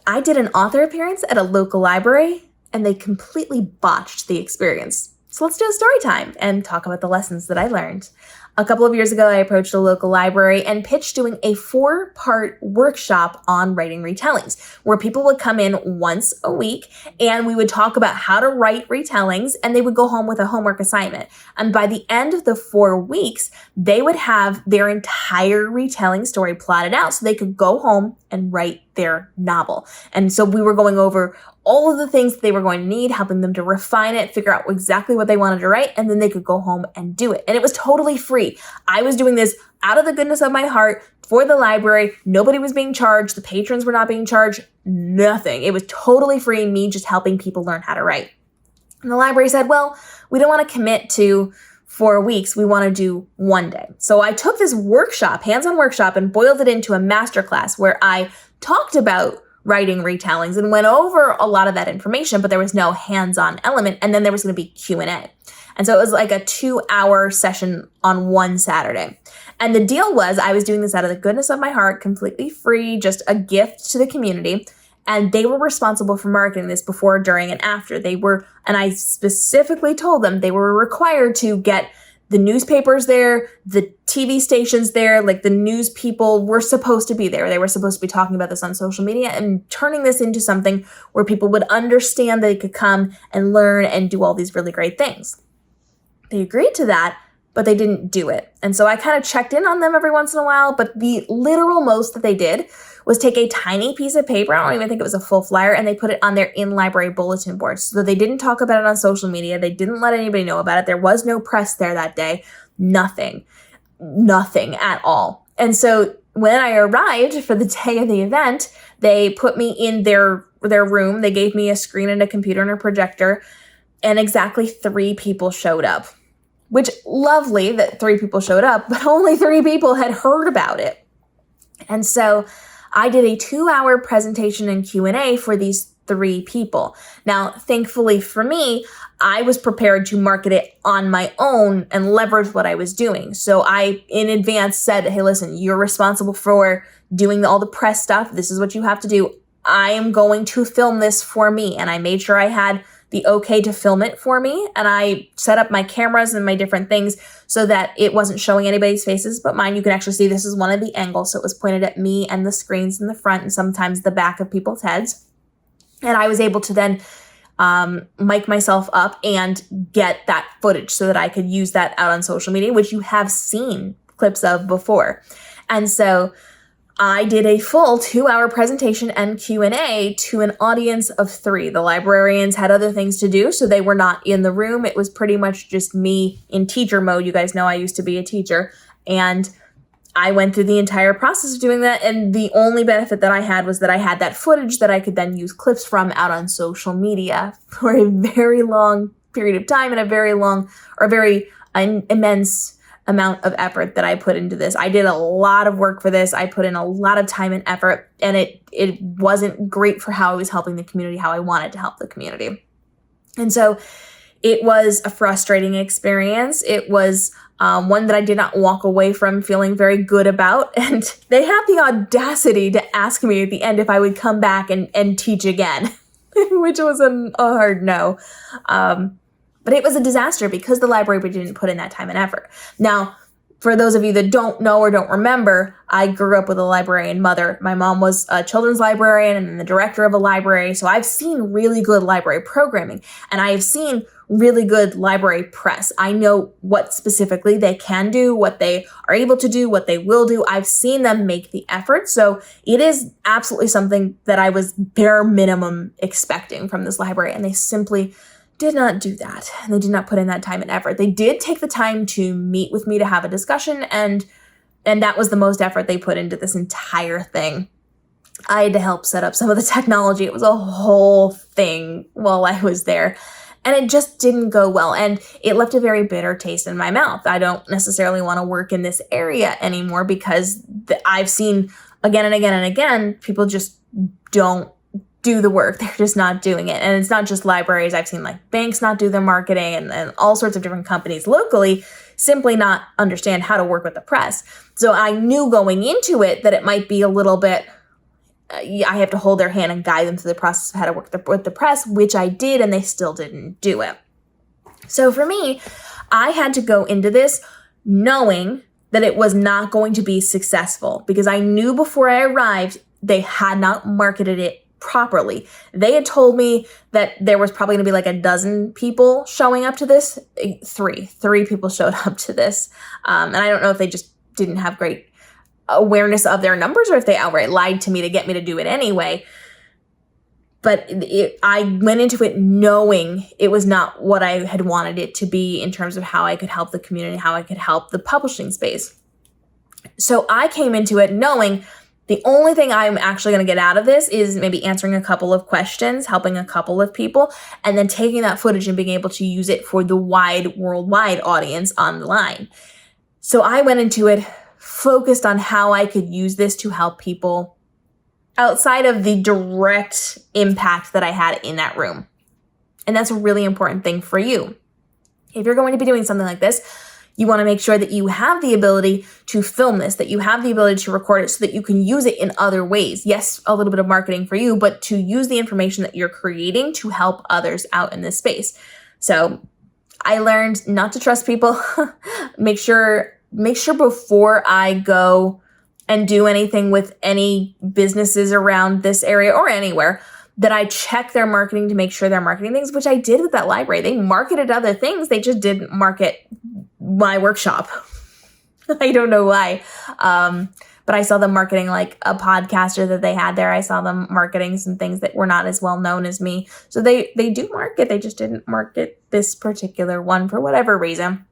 I did an author appearance at a local library, and they completely botched the experience. So let's do a story time and talk about the lessons that I learned. A couple of years ago, I approached a local library and pitched doing a 4-part workshop on writing retellings, where people would come in once a week and we would talk about how to write retellings, and they would go home with a homework assignment. And by the end of the 4 weeks, they would have their entire retelling story plotted out so they could go home and write their novel. And so we were going over all of the things that they were going to need, helping them to refine it, figure out exactly what they wanted to write, and then they could go home and do it. And it was totally free. I was doing this out of the goodness of my heart for the library. Nobody was being charged. The patrons were not being charged. Nothing. It was totally free, me just helping people learn how to write. And the library said, well, we don't want to commit to 4 weeks. We want to do 1 day. So I took this workshop, hands-on workshop, and boiled it into a masterclass where I talked about writing retellings and went over a lot of that information, but there was no hands-on element. And then there was going to be Q&A. And so it was like a 2-hour session on one Saturday. And the deal was I was doing this out of the goodness of my heart, completely free, just a gift to the community. And they were responsible for marketing this before, during, and after. And I specifically told them they were required to get the newspapers there, the TV stations there, like the news people were supposed to be there. They were supposed to be talking about this on social media and turning this into something where people would understand they could come and learn and do all these really great things. They agreed to that, but they didn't do it. And so I kind of checked in on them every once in a while, but the literal most that they did was take a tiny piece of paper, I don't even think it was a full flyer, and they put it on their in-library bulletin board. So they didn't talk about it on social media. They didn't let anybody know about it. There was no press there that day. Nothing at all. And so when I arrived for the day of the event, they put me in their room. They gave me a screen and a computer and a projector, and exactly 3 people showed up. Which, lovely that 3 people showed up, but only 3 people had heard about it. And so I did a 2-hour presentation and Q&A for these 3 people. Now, thankfully for me, I was prepared to market it on my own and leverage what I was doing. So I, in advance, said, hey, listen, you're responsible for doing all the press stuff. This is what you have to do. I am going to film this for me. And I made sure I had the okay to film it for me. And I set up my cameras and my different things so that it wasn't showing anybody's faces but mine. You can actually see this is one of the angles. So it was pointed at me and the screens in the front and sometimes the back of people's heads. And I was able to then mic myself up and get that footage so that I could use that out on social media, which you have seen clips of before. And so I did a full 2-hour presentation and Q&A to an audience of 3. The librarians had other things to do, so they were not in the room. It was pretty much just me in teacher mode. You guys know I used to be a teacher. And I went through the entire process of doing that. And the only benefit that I had was that I had that footage that I could then use clips from out on social media for a very long period of time and a very immense amount of effort that I put into this. I did a lot of work for this. I put in a lot of time and effort, and it wasn't great for how I was helping the community, how I wanted to help the community. And so it was a frustrating experience. It was one that I did not walk away from feeling very good about. And they had the audacity to ask me at the end if I would come back and teach again, which was a hard no. But it was a disaster because the library didn't put in that time and effort. Now, for those of you that don't know or don't remember, I grew up with a librarian mother. My mom was a children's librarian and the director of a library. So I've seen really good library programming, and I have seen really good library press. I know what specifically they can do, what they are able to do, what they will do. I've seen them make the effort. So it is absolutely something that I was bare minimum expecting from this library, and they simply did not do that. And they did not put in that time and effort. They did take the time to meet with me to have a discussion, and that was the most effort they put into this entire thing. I had to help set up some of the technology. It was a whole thing while I was there, and it just didn't go well. And it left a very bitter taste in my mouth. I don't necessarily want to work in this area anymore because I've seen again and again and again, people just don't do the work. They're just not doing it. And it's not just libraries. I've seen like banks not do their marketing and all sorts of different companies locally simply not understand how to work with the press. So I knew going into it that it might be a little bit I have to hold their hand and guide them through the process of how to work with the press, which I did, and they still didn't do it. So for me, I had to go into this knowing that it was not going to be successful because I knew before I arrived, they had not marketed it properly. They had told me that there was probably going to be like a dozen people showing up to this. Three people showed up to this. And I don't know if they just didn't have great awareness of their numbers or if they outright lied to me to get me to do it anyway. But I went into it knowing it was not what I had wanted it to be in terms of how I could help the community, how I could help the publishing space. So I came into it knowing the only thing I'm actually going to get out of this is maybe answering a couple of questions, helping a couple of people, and then taking that footage and being able to use it for the wide worldwide audience online. So I went into it focused on how I could use this to help people outside of the direct impact that I had in that room. And that's a really important thing for you. If you're going to be doing something like this, you want to make sure that you have the ability to film this, that you have the ability to record it so that you can use it in other ways. Yes, a little bit of marketing for you, but to use the information that you're creating to help others out in this space. So I learned not to trust people. Make sure before I go and do anything with any businesses around this area or anywhere that I check their marketing to make sure they're marketing things, which I did with that library. They marketed other things. They just didn't market my workshop. I don't know why. But I saw them marketing like a podcaster that they had there. I saw them marketing some things that were not as well known as me. So they do market. They just didn't market this particular one for whatever reason.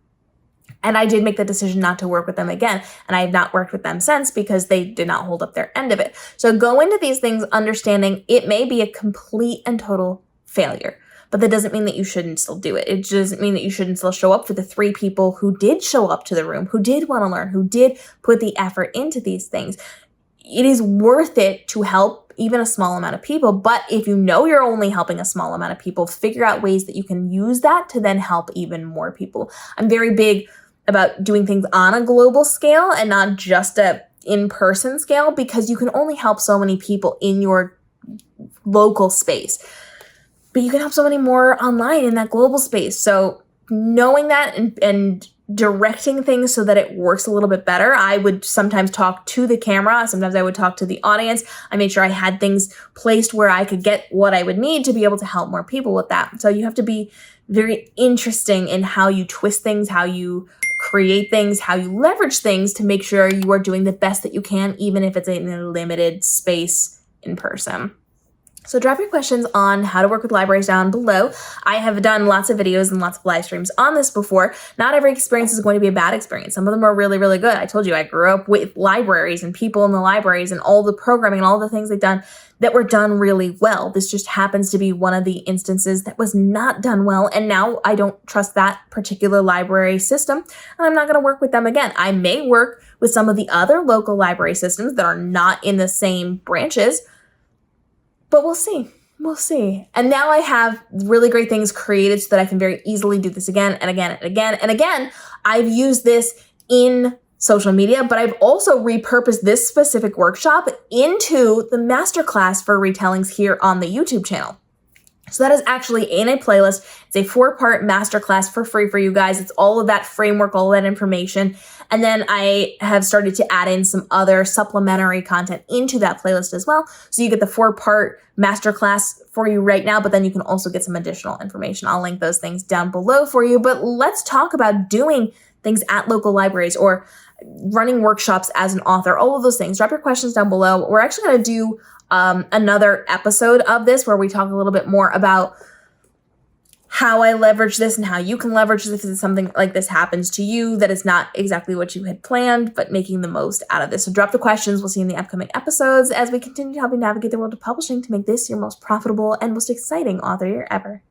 And I did make the decision not to work with them again. And I have not worked with them since because they did not hold up their end of it. So go into these things understanding it may be a complete and total failure. But that doesn't mean that you shouldn't still do it. It doesn't mean that you shouldn't still show up for the 3 people who did show up to the room, who did want to learn, who did put the effort into these things. It is worth it to help even a small amount of people. But if you know you're only helping a small amount of people, figure out ways that you can use that to then help even more people. I'm very big about doing things on a global scale and not just a in-person scale because you can only help so many people in your local space. But you can help so many more online in that global space. So knowing that and directing things so that it works a little bit better. I would sometimes talk to the camera. Sometimes I would talk to the audience. I made sure I had things placed where I could get what I would need to be able to help more people with that. So you have to be very interesting in how you twist things, how you create things, how you leverage things to make sure you are doing the best that you can, even if it's in a limited space in person. So drop your questions on how to work with libraries down below. I have done lots of videos and lots of live streams on this before. Not every experience is going to be a bad experience. Some of them are really, really good. I told you I grew up with libraries and people in the libraries and all the programming and all the things they've done that were done really well. This just happens to be one of the instances that was not done well. And now I don't trust that particular library system and I'm not going to work with them again. I may work with some of the other local library systems that are not in the same branches, but we'll see. We'll see. And now I have really great things created so that I can very easily do this again and again and again. And again, I've used this in social media, but I've also repurposed this specific workshop into the masterclass for retellings here on the YouTube channel. So that is actually in a playlist. It's a 4-part masterclass for free for you guys. It's all of that framework, all of that information. And then I have started to add in some other supplementary content into that playlist as well. So you get the 4-part masterclass for you right now, but then you can also get some additional information. I'll link those things down below for you. But let's talk about doing things at local libraries or running workshops as an author, all of those things. Drop your questions down below. We're actually going to do another episode of this where we talk a little bit more about how I leverage this and how you can leverage this if something like this happens to you that is not exactly what you had planned, but making the most out of this. So drop the questions. We'll see you in the upcoming episodes as we continue to help you navigate the world of publishing to make this your most profitable and most exciting author year ever.